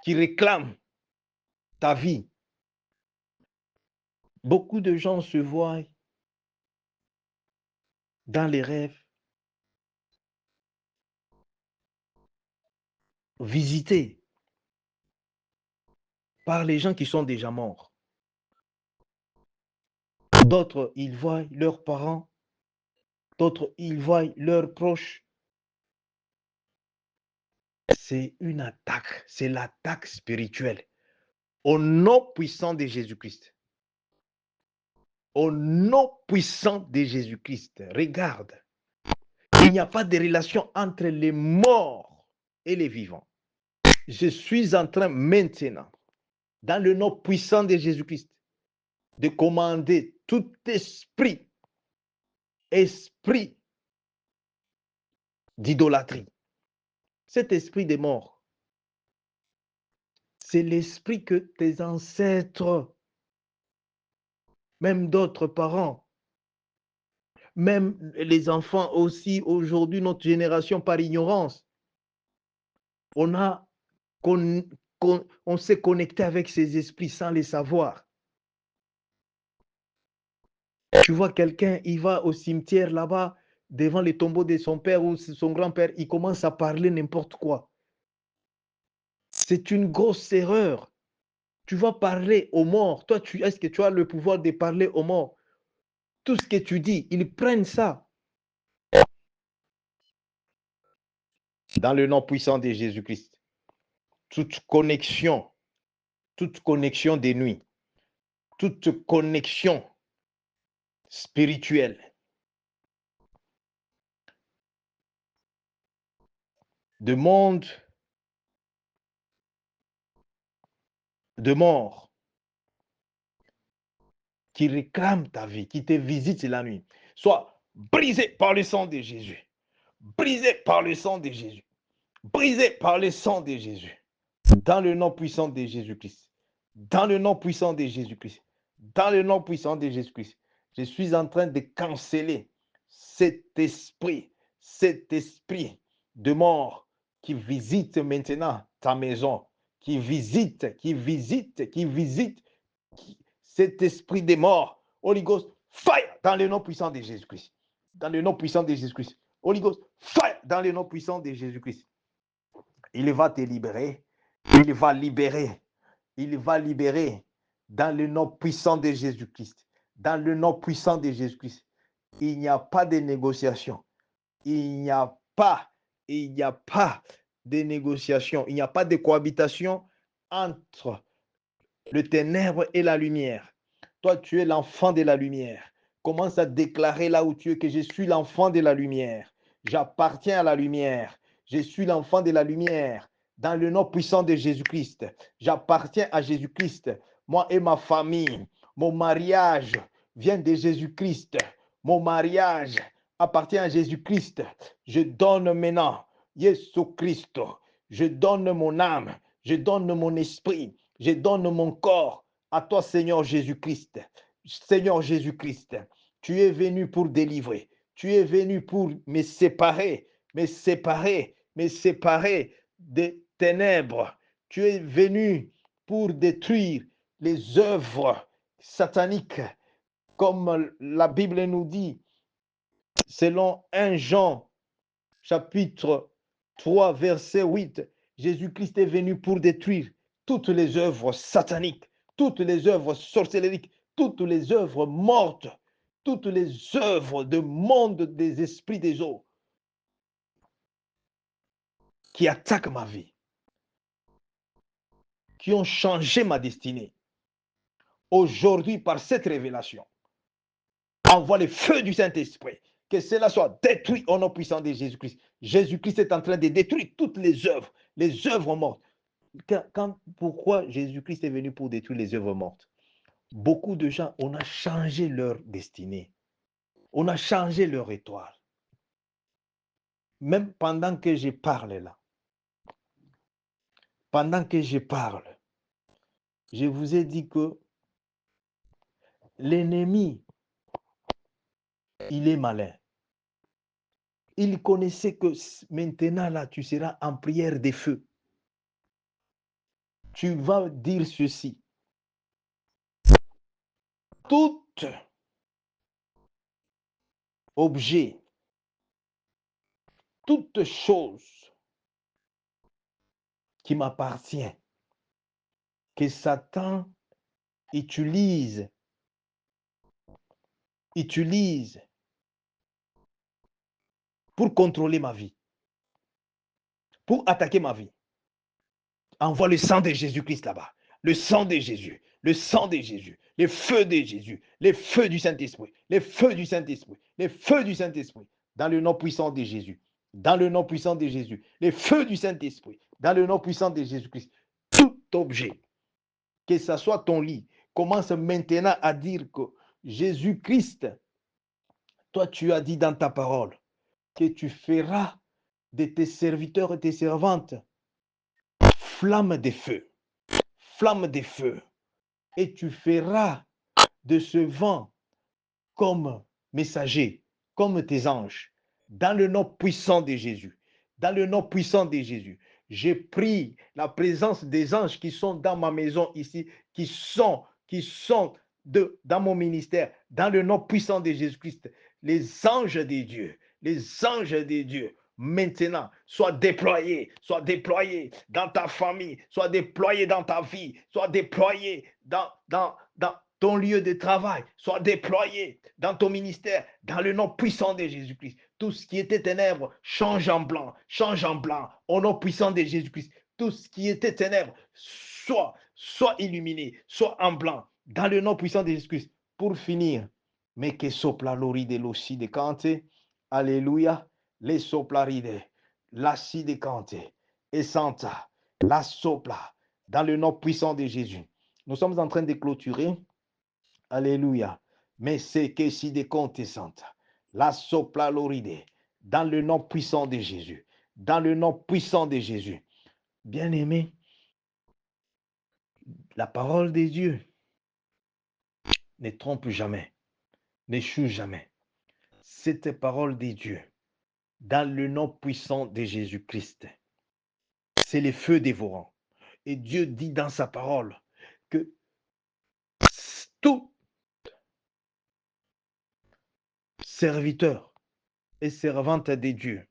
qui réclame ta vie. Beaucoup de gens se voient dans les rêves visités par les gens qui sont déjà morts. D'autres, ils voient leurs parents. D'autres, ils voient leurs proches. C'est une attaque. C'est l'attaque spirituelle. Au nom puissant de Jésus-Christ. Au nom puissant de Jésus-Christ. Regarde. Il n'y a pas de relation entre les morts et les vivants. Je suis en train maintenant, dans le nom puissant de Jésus-Christ, de commander tout esprit d'idolâtrie. Cet esprit de mort, c'est l'esprit que tes ancêtres, même d'autres parents, même les enfants aussi, aujourd'hui, notre génération, par ignorance, on s'est connecté avec ces esprits sans les savoir. Tu vois quelqu'un, il va au cimetière là-bas, devant les tombeaux de son père ou son grand-père, il commence à parler n'importe quoi. C'est une grosse erreur. Tu vas parler aux morts. Toi, est-ce que tu as le pouvoir de parler aux morts? Tout ce que tu dis, ils prennent ça. Dans le nom puissant de Jésus-Christ, toute connexion des nuits, toute connexion spirituelle de monde, de mort, qui réclame ta vie, qui te visite la nuit, soit brisé par le sang de Jésus. Brisé par le sang de Jésus. Brisé par le sang de Jésus. Dans le nom puissant de Jésus-Christ. Dans le nom puissant de Jésus-Christ. Dans le nom puissant de Jésus-Christ. Je suis en train de canceller cet esprit de mort qui visite maintenant ta maison, qui visite cet esprit de mort. Holy Ghost, fire dans le nom puissant de Jésus-Christ. Dans le nom puissant de Jésus-Christ. Holy Ghost, fire dans le nom puissant de Jésus-Christ. Il va te libérer. Il va libérer. Il va libérer dans le nom puissant de Jésus-Christ. Dans le nom puissant de Jésus-Christ. Il n'y a pas de négociation. Il n'y a pas de négociation. Il n'y a pas de cohabitation entre le ténèbre et la lumière. Toi, tu es l'enfant de la lumière. Commence à déclarer là où tu es que je suis l'enfant de la lumière. J'appartiens à la lumière. Je suis l'enfant de la lumière. Dans le nom puissant de Jésus-Christ, j'appartiens à Jésus-Christ. Moi et ma famille, mon mariage vient de Jésus-Christ. Mon mariage appartient à Jésus-Christ. Je donne maintenant, Jésus-Christ. Je donne mon âme. Je donne mon esprit. Je donne mon corps à toi, Seigneur Jésus-Christ. Seigneur Jésus-Christ, tu es venu pour délivrer. Tu es venu pour me séparer des ténèbres. Tu es venu pour détruire les œuvres sataniques, comme la Bible nous dit, selon 1 Jean, chapitre 3, verset 8. Jésus-Christ est venu pour détruire toutes les œuvres sataniques, toutes les œuvres sorcellériques, toutes les œuvres mortes, toutes les œuvres du monde des esprits des eaux qui attaquent ma vie, qui ont changé ma destinée. Aujourd'hui, par cette révélation, envoie le feu du Saint-Esprit, que cela soit détruit au nom puissant de Jésus-Christ. Jésus-Christ est en train de détruire toutes les œuvres mortes. Pourquoi Jésus-Christ est venu pour détruire les œuvres mortes? Beaucoup de gens, on a changé leur destinée. On a changé leur étoile. Même pendant que je parle là, je vous ai dit que l'ennemi, il est malin. Il connaissait que maintenant là, tu seras en prière des feux. Tu vas dire ceci. Tout objet, toute chose qui m'appartient, que Satan utilise pour contrôler ma vie, pour attaquer ma vie. Envoie le sang de Jésus-Christ là-bas. Le sang de Jésus, le sang de Jésus, les feux de Jésus, les feux du Saint-Esprit, les feux du Saint-Esprit, les feux du Saint-Esprit, dans le nom puissant de Jésus, dans le nom puissant de Jésus, les feux du Saint-Esprit, dans le nom puissant de Jésus-Christ. Tout objet, que ce soit ton lit, commence maintenant à dire que Jésus-Christ, toi tu as dit dans ta parole que tu feras de tes serviteurs et tes servantes flamme de feu, et tu feras de ce vent comme messager, comme tes anges, dans le nom puissant de Jésus, dans le nom puissant de Jésus. J'ai pris la présence des anges qui sont dans ma maison ici, qui sont dans mon ministère, dans le nom puissant de Jésus-Christ. Les anges de Dieu, les anges de Dieu, maintenant, soient déployés dans ta famille, soient déployés dans ta vie, soient déployés dans ton lieu de travail, soient déployés dans ton ministère, dans le nom puissant de Jésus-Christ. Tout ce qui était ténèbres, change en blanc, au nom puissant de Jésus-Christ. Tout ce qui était ténèbres, soit illuminé, soit en blanc, dans le nom puissant de Jésus-Christ. Pour finir, mais que sopla l'ori de l'ossi de cante, alléluia, les soplaride, la si de cante, et santa, la sopla, dans le nom puissant de Jésus. Nous sommes en train de clôturer, alléluia, mais c'est que si de cante santa, la sopla l'oride, dans le nom puissant de Jésus, dans le nom puissant de Jésus. Bien-aimé, la parole de Dieu ne trompe jamais, n'échoue jamais. Cette parole de Dieu, dans le nom puissant de Jésus-Christ, c'est le feu dévorant. Et Dieu dit dans sa parole que tout serviteur et servante de Dieu,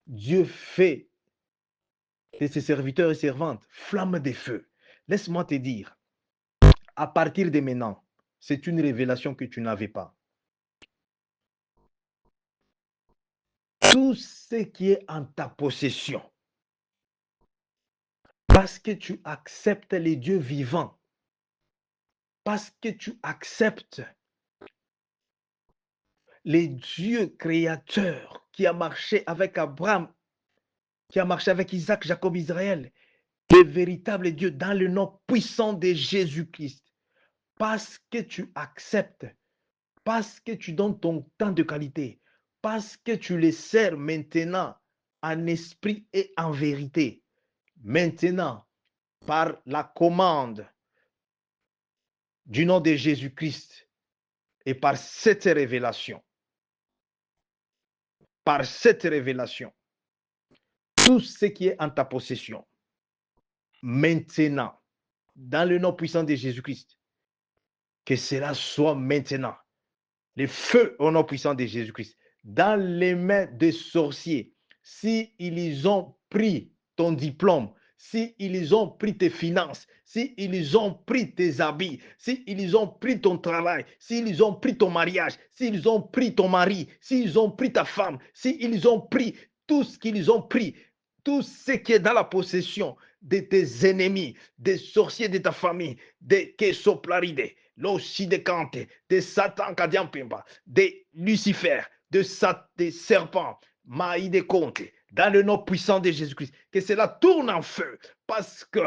Dieu fait de ses serviteurs et servantes flamme de feu. Laisse-moi te dire, à partir de maintenant, c'est une révélation que tu n'avais pas. Tout ce qui est en ta possession, parce que tu acceptes les dieux vivants, parce que tu acceptes les dieux créateurs qui a marché avec Abraham, qui a marché avec Isaac, Jacob, Israël, le véritable Dieu dans le nom puissant de Jésus-Christ, parce que tu acceptes, parce que tu donnes ton temps de qualité, parce que tu les sers maintenant en esprit et en vérité. Maintenant, par la commande du nom de Jésus-Christ et par cette révélation, tout ce qui est en ta possession, maintenant, dans le nom puissant de Jésus-Christ, que cela soit maintenant, le feu au nom puissant de Jésus-Christ, dans les mains des sorciers, si ils ont pris ton diplôme, si ils ont pris tes finances, si ils ont pris tes habits, si ils ont pris ton travail, si ils ont pris ton mariage, si ils ont pris ton mari, si ils ont pris ta femme, si ils ont pris tout ce qu'ils ont pris, tout ce qui est dans la possession de tes ennemis, des sorciers de ta famille, des Kesoplaride, l'Ossidecante, de Satan Kadiampimba, de Lucifer, des serpents, Maïde Conte, dans le nom puissant de Jésus-Christ, que cela tourne en feu, parce que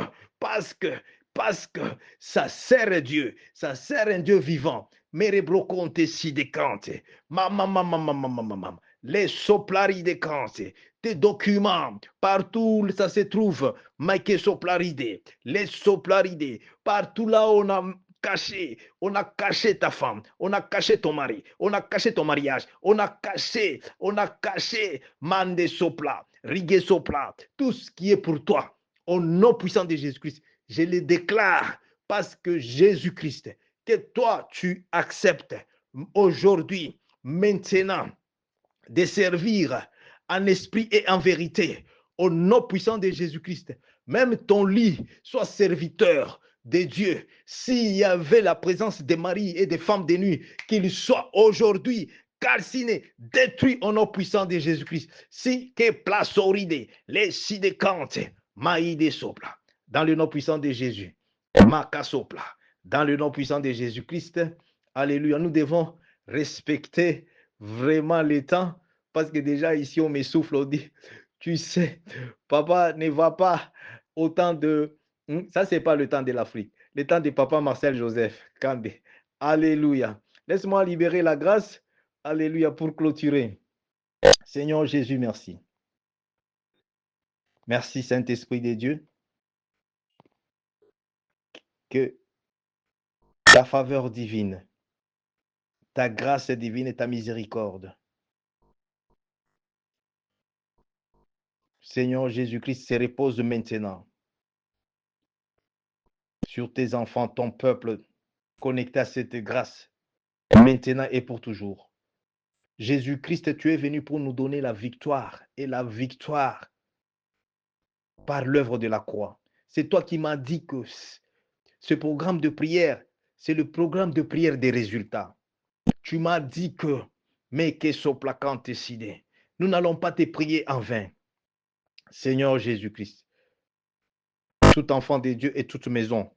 ça sert Dieu, ça sert un Dieu vivant. Merebro Conte Sidecante, mamam, les Soplaride Cante, tes documents, partout ça se trouve, Mike Soplaride, les Soplaride, partout là on a caché ta femme, on a caché ton mari, on a caché ton mariage, on a caché, Mande Sopla, Rigue Sopla, tout ce qui est pour toi, au nom puissant de Jésus-Christ, je le déclare parce que Jésus-Christ, que toi tu acceptes aujourd'hui, maintenant, de servir en esprit et en vérité, au nom puissant de Jésus-Christ. Même ton lit soit serviteur de Dieu. S'il y avait la présence des maris et des femmes de nuit, qu'il soit aujourd'hui calciné, détruit au nom puissant de Jésus-Christ. Si que plasoride, les sidécantes, maïde sopla, dans le nom puissant de Jésus. Maka sopla, dans le nom puissant de Jésus-Christ. Alléluia. Nous devons respecter vraiment le temps, parce que déjà ici on me souffle, on dit, tu sais, papa ne va pas au temps de... Ça, c'est pas le temps de l'Afrique, le temps de papa Marcel Joseph Kandé. Alléluia. Laisse-moi libérer la grâce, alléluia, pour clôturer. Seigneur Jésus, merci. Merci Saint-Esprit de Dieu, que ta faveur divine, ta grâce divine et ta miséricorde, Seigneur Jésus-Christ, se repose maintenant sur tes enfants, ton peuple, connecté à cette grâce, maintenant et pour toujours. Jésus-Christ, tu es venu pour nous donner la victoire et la victoire par l'œuvre de la croix. C'est toi qui m'as dit que ce programme de prière, c'est le programme de prière des résultats. Tu m'as dit que, mais que soplacant décidé, nous n'allons pas te prier en vain. Seigneur Jésus-Christ, tout enfant de Dieu et toute maison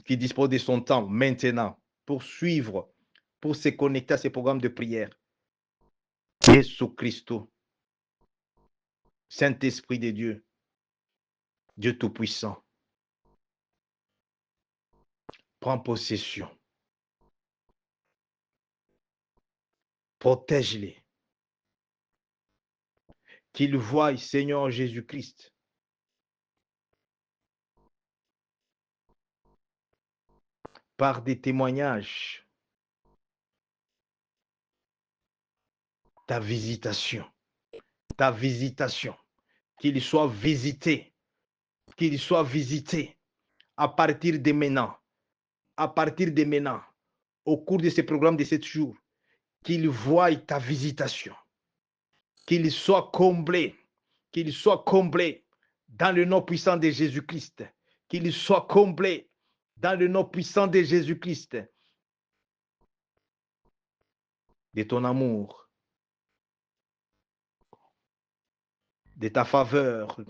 qui dispose de son temps maintenant pour suivre, pour se connecter à ces programmes de prière. Jésus-Christ, Saint-Esprit de Dieu, Dieu Tout-Puissant, prends possession. Protège-les. Qu'ils voient, Seigneur Jésus-Christ, par des témoignages, ta visitation, qu'ils soient visités à partir de maintenant, au cours de ce programme de 7 jours, qu'ils voient ta visitation, qu'ils soient comblés dans le nom puissant de Jésus-Christ, qu'ils soient comblés dans le nom puissant de Jésus-Christ, de ton amour, de ta faveur,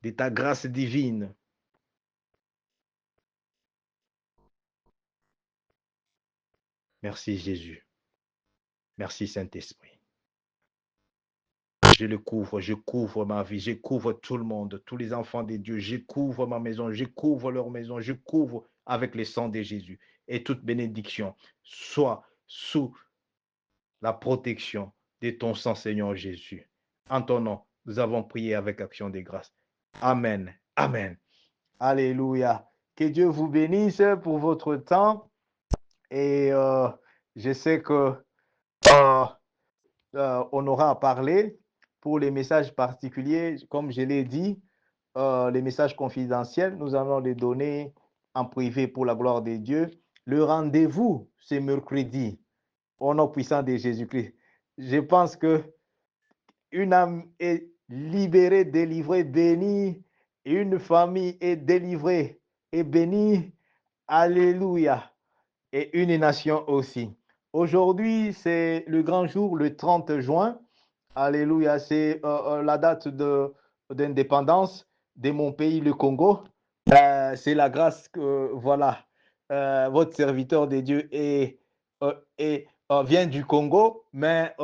de ta grâce divine. Merci Jésus. Merci Saint-Esprit. Je couvre ma vie, je couvre tout le monde, tous les enfants de Dieu, je couvre ma maison, je couvre leur maison, je couvre avec le sang de Jésus. Et toute bénédiction soit sous la protection de ton sang, Seigneur Jésus. En ton nom, nous avons prié avec action de grâce. Amen. Amen. Alléluia. Que Dieu vous bénisse pour votre temps. Et je sais que on aura à parler pour les messages particuliers, comme je l'ai dit, les messages confidentiels, nous allons les donner en privé pour la gloire de Dieu. Le rendez-vous, c'est mercredi, au nom puissant de Jésus-Christ. Je pense que une âme est libérée, délivrée, bénie. Une famille est délivrée et bénie. Alléluia. Et une nation aussi. Aujourd'hui, c'est le grand jour, le 30 juin. Alléluia. C'est la date d'indépendance de mon pays, le Congo. C'est la grâce que, voilà, votre serviteur de Dieu vient du Congo, mais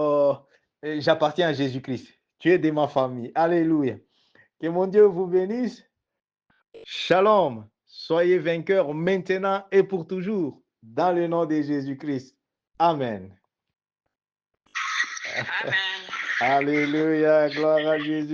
j'appartiens à Jésus-Christ. Tu es de ma famille. Alléluia. Que mon Dieu vous bénisse. Shalom. Soyez vainqueurs maintenant et pour toujours. Dans le nom de Jésus-Christ. Amen.
Amen.
Alléluia. Gloire à Jésus.